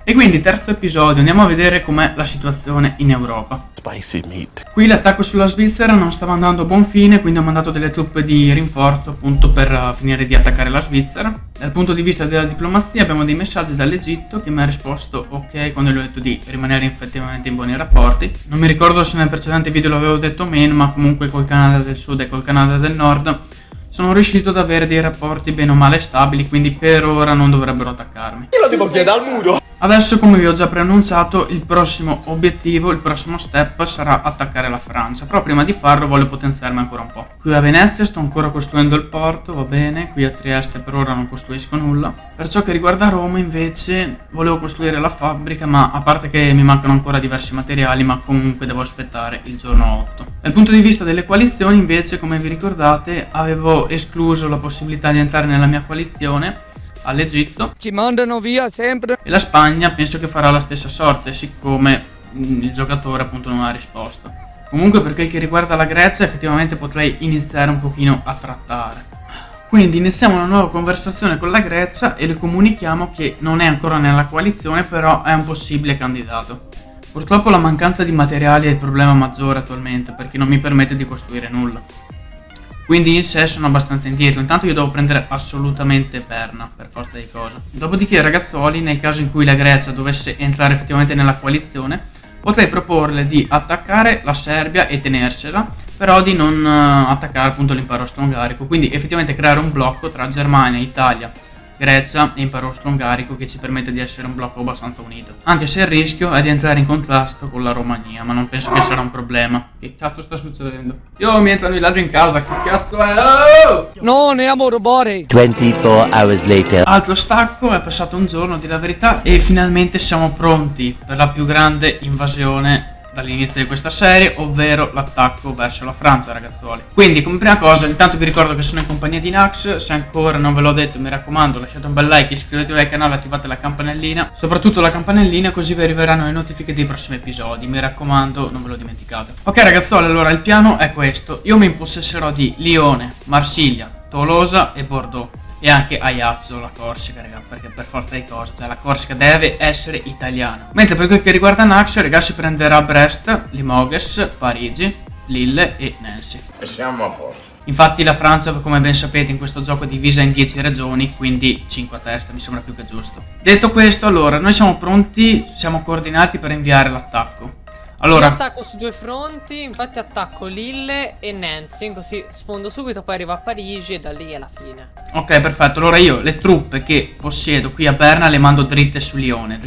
E quindi terzo episodio, andiamo a vedere com'è la situazione in Europa. Spicy meat. Qui l'attacco sulla Svizzera non stava andando a buon fine, quindi ho mandato delle truppe di rinforzo appunto per finire di attaccare la Svizzera. Dal punto di vista della diplomazia abbiamo dei messaggi dall'Egitto che mi ha risposto ok quando gli ho detto di rimanere effettivamente in buoni rapporti. Non mi ricordo se nel precedente video l'avevo detto o meno, ma comunque col Canada del Sud e col Canada del Nord sono riuscito ad avere dei rapporti bene o male stabili, quindi per ora non dovrebbero attaccarmi. Io lo devo chiedere al muro. Adesso, come vi ho già preannunciato, il prossimo obiettivo, il prossimo step sarà attaccare la Francia. Però prima di farlo voglio potenziarmi ancora un po'. Qui a Venezia sto ancora costruendo il porto, va bene. Qui a Trieste per ora non costruisco nulla. Per ciò che riguarda Roma invece volevo costruire la fabbrica, ma a parte che mi mancano ancora diversi materiali, ma comunque devo aspettare il giorno 8. Dal punto di vista delle coalizioni invece, come vi ricordate, avevo escluso la possibilità di entrare nella mia coalizione all'Egitto. Ci mandano via sempre. E la Spagna penso che farà la stessa sorte, siccome il giocatore appunto non ha risposto. Comunque per quel che riguarda la Grecia effettivamente potrei iniziare un pochino a trattare. Quindi iniziamo una nuova conversazione con la Grecia e le comunichiamo che non è ancora nella coalizione, però è un possibile candidato. Purtroppo la mancanza di materiali è il problema maggiore attualmente, perché non mi permette di costruire nulla. Quindi in sé sono abbastanza indietro, intanto io devo prendere assolutamente Berna, per forza di cose. Dopodiché ragazzuoli, nel caso in cui la Grecia dovesse entrare effettivamente nella coalizione, potrei proporle di attaccare la Serbia e tenersela, però di non attaccare appunto l'impero austro-ungarico, quindi effettivamente creare un blocco tra Germania, Italia, Grecia e impero austro-ungarico che ci permette di essere un blocco abbastanza unito. Anche se il rischio è di entrare in contrasto con la Romania, ma non penso che sarà un problema. Che cazzo sta succedendo? Io mi entrano i ladri in casa, che cazzo è? Oh! No, ne amo rubare. 24 hours later. Altro stacco, è passato un giorno di la verità e finalmente siamo pronti per la più grande invasione dall'inizio di questa serie, ovvero l'attacco verso la Francia, ragazzuoli. Quindi come prima cosa intanto vi ricordo che sono in compagnia di Nax. Se ancora non ve l'ho detto, mi raccomando, lasciate un bel like, iscrivetevi al canale, attivate la campanellina, soprattutto la campanellina, così vi arriveranno le notifiche dei prossimi episodi, mi raccomando, non ve lo dimenticate. Ok ragazzuoli, allora il piano è questo: io mi impossesserò di Lione, Marsiglia, Tolosa e Bordeaux, e anche Ajaccio, la Corsica, raga, perché per forza di cose, cioè la Corsica deve essere italiana. Mentre per quel che riguarda Nax, raga, si prenderà Brest, Limoges, Parigi, Lille e Nancy. E siamo a posto. Infatti la Francia, come ben sapete, in questo gioco è divisa in 10 regioni, quindi 5 a testa, mi sembra più che giusto. Detto questo, allora, noi siamo pronti, siamo coordinati per inviare l'attacco. Allora, io attacco su due fronti, infatti attacco Lille e Nancy, così sfondo subito, poi arrivo a Parigi e da lì è la fine. ok, perfetto. Allora io le truppe che possiedo qui a Berna le mando dritte su Lione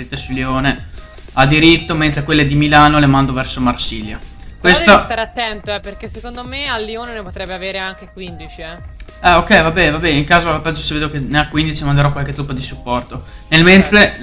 a diritto, mentre quelle di Milano le mando verso Marsiglia. Però devi stare attento, perché secondo me a Lione ne potrebbe avere anche 15, ok, vabbè, in caso al peggio se vedo che ne ha 15 manderò qualche truppa di supporto. Nel mentre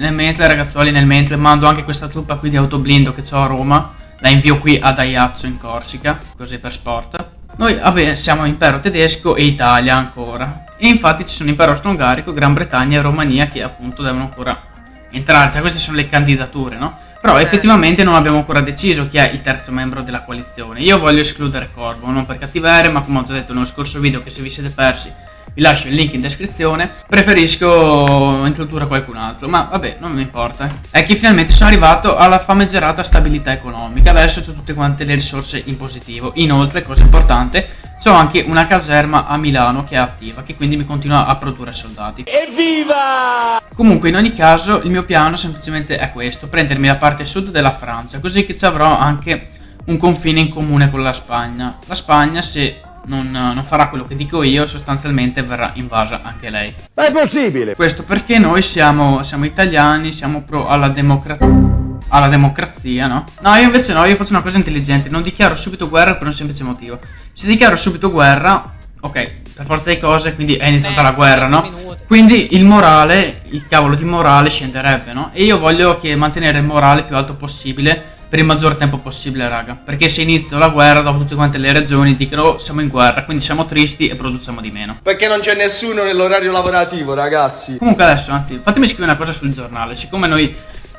ragazzuoli, mando anche questa truppa qui di autoblindo che ho a Roma. La invio qui ad Ajaccio in Corsica, così per sport. Noi, vabbè, siamo impero tedesco e Italia ancora. E infatti ci sono impero austro-ungarico, Gran Bretagna e Romania che appunto devono ancora entrare. Cioè queste sono le candidature, no? Però effettivamente non abbiamo ancora deciso chi è il terzo membro della coalizione. Io voglio escludere Corvo, non per cattiveria, ma come ho già detto nello scorso video, che se vi siete persi vi lascio il link in descrizione. Preferisco introdurre qualcun altro, ma vabbè, non mi importa. È che finalmente sono arrivato alla famigerata stabilità economica. Adesso ho tutte quante le risorse in positivo. Inoltre, cosa importante, ho anche una caserma a Milano che è attiva, che quindi mi continua a produrre soldati. Evviva! Comunque in ogni caso il mio piano semplicemente è questo: prendermi la parte sud della Francia, così che ci avrò anche un confine in comune con la Spagna. La Spagna, se non farà quello che dico io, sostanzialmente verrà invasa anche lei. Ma è possibile! Questo perché noi siamo italiani, siamo pro alla democrazia, no? No, io invece no, io faccio una cosa intelligente, non dichiaro subito guerra per un semplice motivo. Se dichiaro subito guerra, ok, per forza di cose, quindi è iniziata la guerra, no? Quindi il morale, il cavolo di morale scenderebbe, no? E io voglio mantenere il morale più alto possibile per il maggior tempo possibile, raga. Perché se inizio la guerra, dopo tutte quante le regioni dicono oh, siamo in guerra, quindi siamo tristi e produciamo di meno. Perché non c'è nessuno nell'orario lavorativo, ragazzi. Comunque adesso, anzi, fatemi scrivere una cosa sul giornale. Siccome noi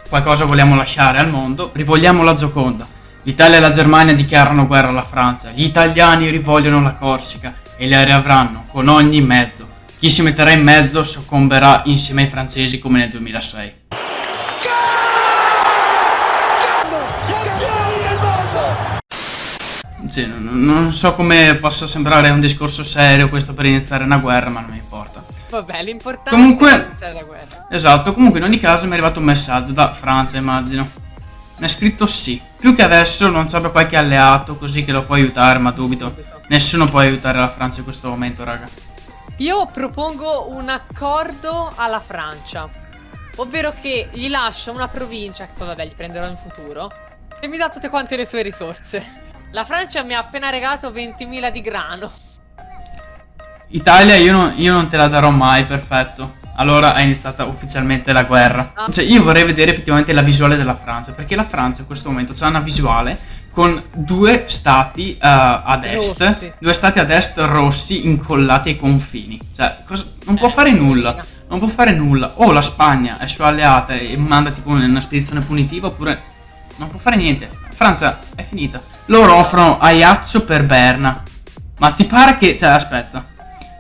qualcosa vogliamo lasciare al mondo, rivogliamo la Gioconda. L'Italia e la Germania dichiarano guerra alla Francia. Gli italiani rivogliono la Corsica e le riavranno con ogni mezzo. Chi si metterà in mezzo soccomberà insieme ai francesi come nel 2006. Sì, non so come possa sembrare un discorso serio questo per iniziare una guerra, ma non mi importa. Vabbè, l'importante Comunque- è iniziare la guerra. Esatto, comunque in ogni caso mi è arrivato un messaggio da Francia, immagino. Mi ha scritto sì. Più che adesso non c'è qualche alleato così che lo può aiutare, ma dubito. Nessuno può aiutare la Francia in questo momento, raga. Io propongo un accordo alla Francia, ovvero che gli lascio una provincia, che poi vabbè gli prenderò in futuro, e mi dà tutte quante le sue risorse. La Francia mi ha appena regalato 20.000 di grano. Italia, io non te la darò mai, perfetto. Allora è iniziata ufficialmente la guerra. Cioè, io vorrei vedere effettivamente la visuale della Francia, perché la Francia in questo momento c'ha una visuale con due stati ad est, Rossi. due stati ad est rossi incollati ai confini. Cioè, non può fare nulla. Non può fare nulla. O la Spagna è sua alleata e manda tipo una spedizione punitiva, oppure non può fare niente. Francia è finita. Loro offrono Ajaccio per Berna. Ma ti pare che... Cioè, aspetta.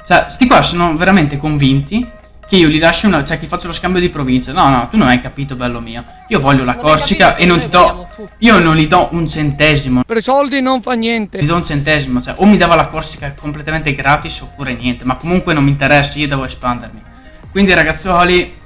Cioè, sti qua sono veramente convinti che io gli lascio una... Cioè, che faccio lo scambio di province. No, tu non hai capito, bello mio. Io voglio la Non hai Corsica capito e non che ti noi do... vogliamo tutto. Io non gli do un centesimo. Per soldi non fa Gli niente. do un centesimo. Cioè, o mi dava la Corsica completamente gratis oppure niente. Ma comunque non mi interessa, io devo espandermi. Quindi, ragazzuoli...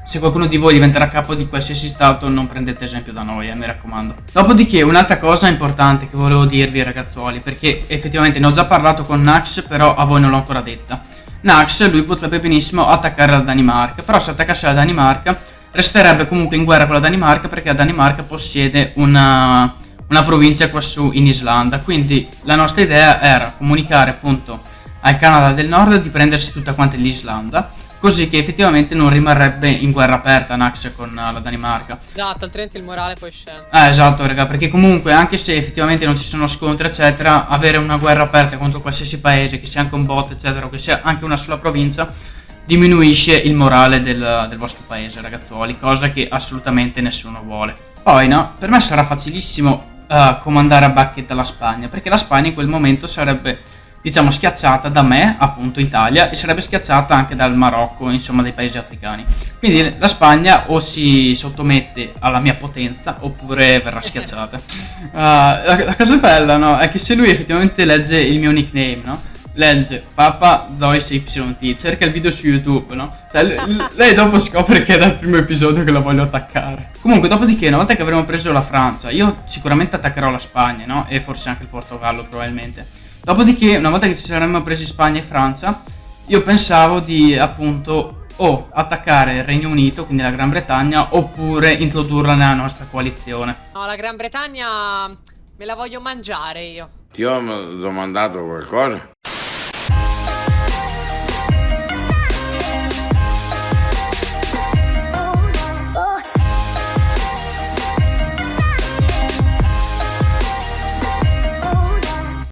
Se qualcuno di voi diventerà capo di qualsiasi stato, non prendete esempio da noi, mi raccomando. Dopodiché, un'altra cosa importante che volevo dirvi, ragazzuoli, perché effettivamente ne ho già parlato con Nax, però a voi non l'ho ancora detta. Nax, lui potrebbe benissimo attaccare la Danimarca, però se attaccasse la Danimarca, resterebbe comunque in guerra con la Danimarca, perché la Danimarca possiede una provincia qua su in Islanda. Quindi la nostra idea era comunicare appunto al Canada del Nord di prendersi tutta quanta l'Islanda, così che effettivamente non rimarrebbe in guerra aperta Nax con la Danimarca. Esatto, altrimenti il morale poi scende. Esatto, raga, perché comunque anche se effettivamente non ci sono scontri eccetera, avere una guerra aperta contro qualsiasi paese, che sia anche un bot eccetera, o che sia anche una sola provincia, diminuisce il morale del vostro paese, ragazzuoli, cosa che assolutamente nessuno vuole. Poi no, per me sarà facilissimo comandare a bacchetta la Spagna, perché la Spagna in quel momento sarebbe, diciamo, schiacciata da me, appunto Italia, e sarebbe schiacciata anche dal Marocco, insomma dai paesi africani. Quindi la Spagna o si sottomette alla mia potenza oppure verrà schiacciata. La cosa bella, no, è che se lui effettivamente legge il mio nickname, no, legge Papa Zois YT, cerca il video su YouTube, no, cioè lei dopo scopre che è dal primo episodio che la voglio attaccare. Comunque, dopodiché, una volta che avremo preso la Francia, io sicuramente attaccherò la Spagna, no, e forse anche il Portogallo probabilmente. Dopodiché, una volta che ci saremmo presi Spagna e Francia, io pensavo di appunto o attaccare il Regno Unito, quindi la Gran Bretagna, oppure introdurla nella nostra coalizione. No, la Gran Bretagna me la voglio mangiare io. Ti ho domandato qualcosa?